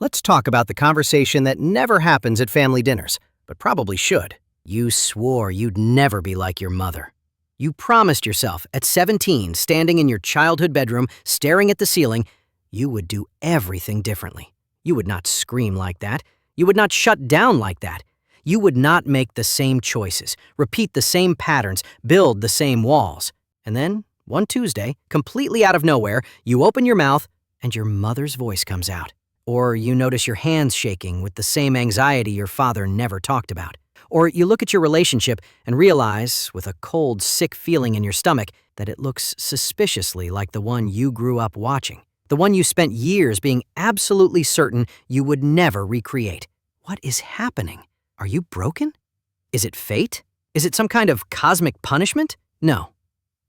Let's talk about the conversation that never happens at family dinners, but probably should. You swore you'd never be like your mother. You promised yourself at 17, standing in your childhood bedroom, staring at the ceiling, you would do everything differently. You would not scream like that. You would not shut down like that. You would not make the same choices, repeat the same patterns, build the same walls. And then, one Tuesday, completely out of nowhere, you open your mouth and your mother's voice comes out. Or you notice your hands shaking with the same anxiety your father never talked about. Or you look at your relationship and realize, with a cold, sick feeling in your stomach, that it looks suspiciously like the one you grew up watching. The one you spent years being absolutely certain you would never recreate. What is happening? Are you broken? Is it fate? Is it some kind of cosmic punishment? No.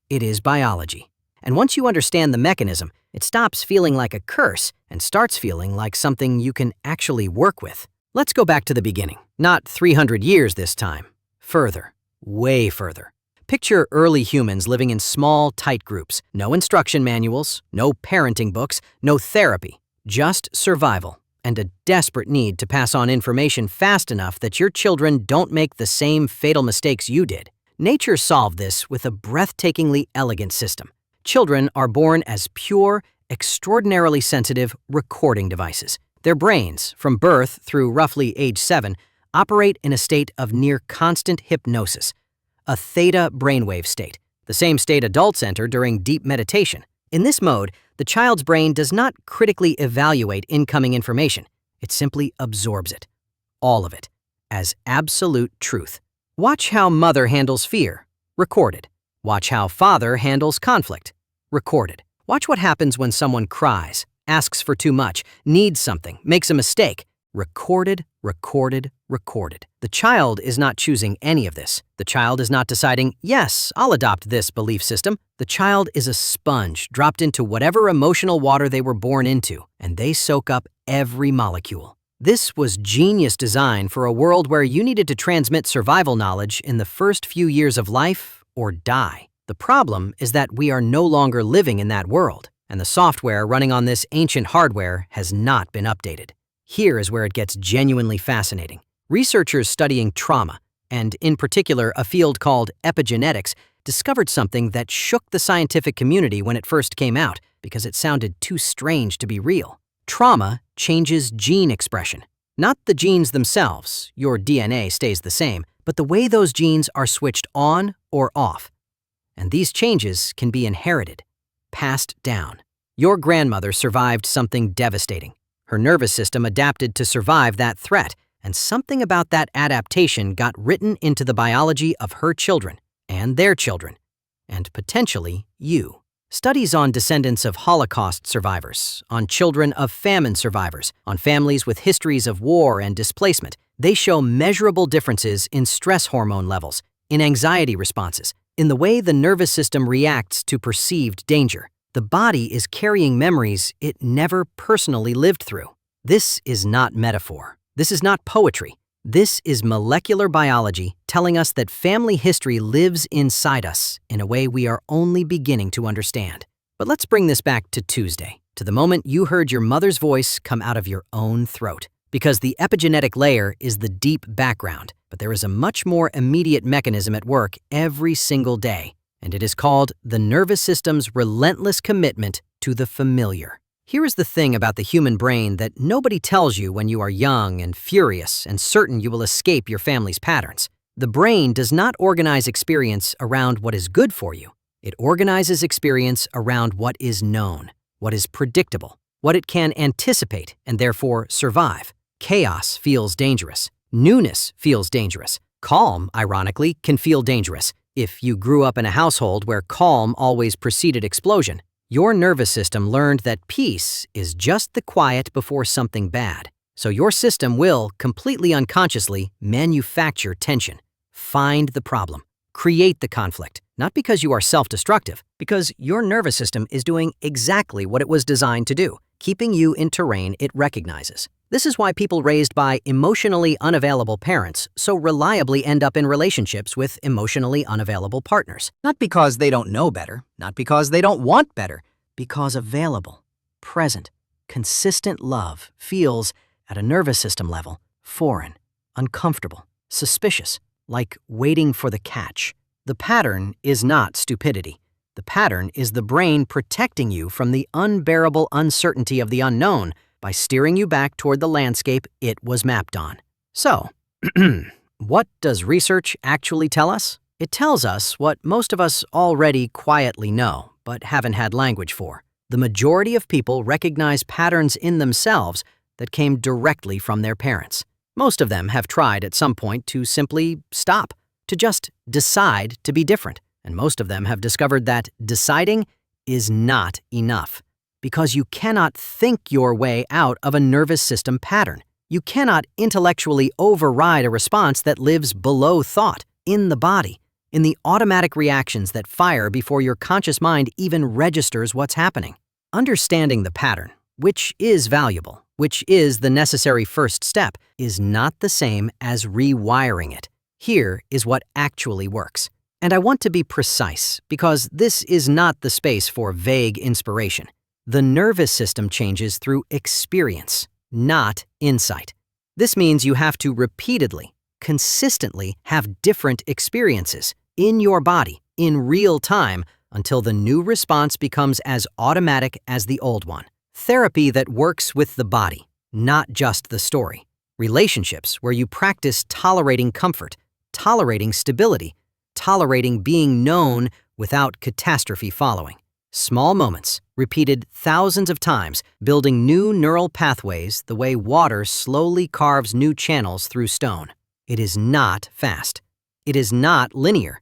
It is biology. And once you understand the mechanism, it stops feeling like a curse and starts feeling like something you can actually work with. Let's go back to the beginning. Not 300 years this time. Further. Way further. Picture early humans living in small, tight groups. No instruction manuals, no parenting books, no therapy. Just survival and a desperate need to pass on information fast enough that your children don't make the same fatal mistakes you did. Nature solved this with a breathtakingly elegant system. Children are born as pure, extraordinarily sensitive recording devices. Their brains, from birth through roughly age 7, operate in a state of near constant hypnosis, a theta brainwave state, the same state adults enter during deep meditation. In this mode, the child's brain does not critically evaluate incoming information. It simply absorbs it, all of it, as absolute truth. Watch how mother handles fear, recorded. Watch how father handles conflict, recorded. Watch what happens when someone cries, asks for too much, needs something, makes a mistake. Recorded, recorded, recorded. The child is not choosing any of this. The child is not deciding, yes, I'll adopt this belief system. The child is a sponge dropped into whatever emotional water they were born into, and they soak up every molecule. This was genius design for a world where you needed to transmit survival knowledge in the first few years of life or die. The problem is that we are no longer living in that world, and the software running on this ancient hardware has not been updated. Here is where it gets genuinely fascinating. Researchers studying trauma, and in particular a field called epigenetics, discovered something that shook the scientific community when it first came out because it sounded too strange to be real. Trauma changes gene expression. Not the genes themselves, your DNA stays the same, but the way those genes are switched on or off. And these changes can be inherited, passed down. Your grandmother survived something devastating. Her nervous system adapted to survive that threat, and something about that adaptation got written into the biology of her children, and their children, and potentially you. Studies on descendants of Holocaust survivors, on children of famine survivors, on families with histories of war and displacement, they show measurable differences in stress hormone levels, in anxiety responses, in the way the nervous system reacts to perceived danger. The body is carrying memories it never personally lived through. This is not metaphor. This is not poetry. This is molecular biology telling us that family history lives inside us in a way we are only beginning to understand. But let's bring this back to Tuesday, to the moment you heard your mother's voice come out of your own throat. Because the epigenetic layer is the deep background, but there is a much more immediate mechanism at work every single day. And it is called the nervous system's relentless commitment to the familiar. Here is the thing about the human brain that nobody tells you when you are young and furious and certain you will escape your family's patterns. The brain does not organize experience around what is good for you. It organizes experience around what is known, what is predictable, what it can anticipate and therefore survive. Chaos feels dangerous. Newness feels dangerous. Calm, ironically, can feel dangerous. If you grew up in a household where calm always preceded explosion, your nervous system learned that peace is just the quiet before something bad. So your system will, completely unconsciously, manufacture tension. Find the problem. Create the conflict. Not because you are self-destructive, because your nervous system is doing exactly what it was designed to do, keeping you in terrain it recognizes. This is why people raised by emotionally unavailable parents so reliably end up in relationships with emotionally unavailable partners. Not because they don't know better, not because they don't want better, because available, present, consistent love feels, at a nervous system level, foreign, uncomfortable, suspicious, like waiting for the catch. The pattern is not stupidity. The pattern is the brain protecting you from the unbearable uncertainty of the unknown by steering you back toward the landscape it was mapped on. So, what does research actually tell us? It tells us what most of us already quietly know, but haven't had language for. The majority of people recognize patterns in themselves that came directly from their parents. Most of them have tried at some point to simply stop, to just decide to be different. And most of them have discovered that deciding is not enough, because you cannot think your way out of a nervous system pattern. You cannot intellectually override a response that lives below thought, in the body, in the automatic reactions that fire before your conscious mind even registers what's happening. Understanding the pattern, which is valuable, which is the necessary first step, is not the same as rewiring it. Here is what actually works. And I want to be precise, because this is not the space for vague inspiration. The nervous system changes through experience, not insight. This means you have to repeatedly, consistently have different experiences in your body, in real time, until the new response becomes as automatic as the old one. Therapy that works with the body, not just the story. Relationships where you practice tolerating comfort, tolerating stability, tolerating being known without catastrophe following. Small moments, repeated thousands of times, building new neural pathways the way water slowly carves new channels through stone. It is not fast. It is not linear.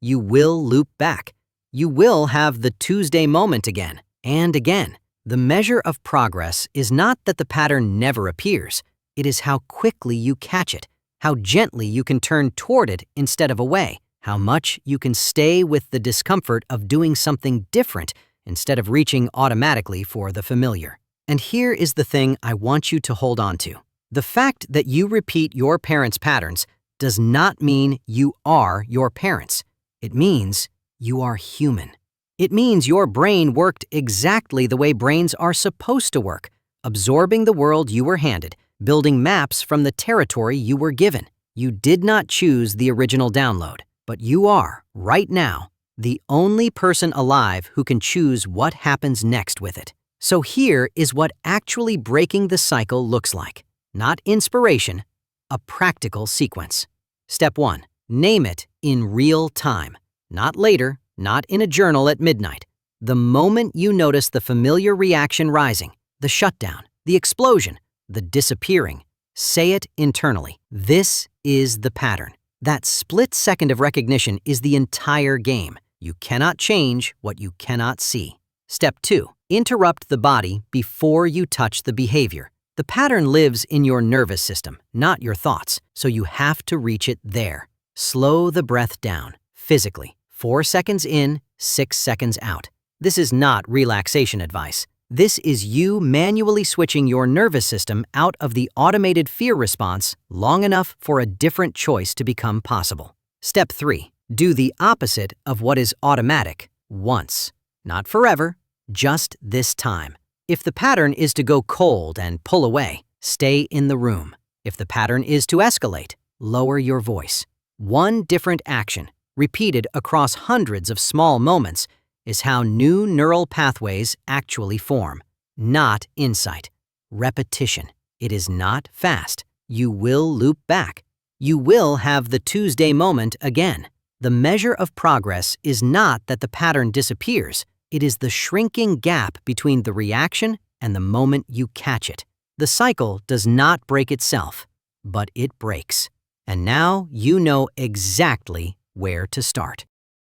You will loop back. You will have the Tuesday moment again and again. The measure of progress is not that the pattern never appears. It is how quickly you catch it, how gently you can turn toward it instead of away, how much you can stay with the discomfort of doing something different instead of reaching automatically for the familiar. And here is the thing I want you to hold on to. The fact that you repeat your parents' patterns does not mean you are your parents. It means you are human. It means your brain worked exactly the way brains are supposed to work, absorbing the world you were handed, building maps from the territory you were given. You did not choose the original download, but you are, right now, the only person alive who can choose what happens next with it. So here is what actually breaking the cycle looks like. Not inspiration, a practical sequence. Step 1. Name it in real time. Not later, not in a journal at midnight. The moment you notice the familiar reaction rising, the shutdown, the explosion, the disappearing, say it internally. This is the pattern. That split second of recognition is the entire game. You cannot change what you cannot see. Step 2. Interrupt the body before you touch the behavior. The pattern lives in your nervous system, not your thoughts, so you have to reach it there. Slow the breath down, physically. 4 seconds in, 6 seconds out. This is not relaxation advice. This is you manually switching your nervous system out of the automated fear response long enough for a different choice to become possible. Step 3. Do the opposite of what is automatic once. Not forever, just this time. If the pattern is to go cold and pull away, stay in the room. If the pattern is to escalate, lower your voice. One different action, repeated across hundreds of small moments, is how new neural pathways actually form. Not insight. Repetition. It is not fast. You will loop back. You will have the Tuesday moment again. The measure of progress is not that the pattern disappears. It is the shrinking gap between the reaction and the moment you catch it. The cycle does not break itself, but it breaks. And now you know exactly where to start.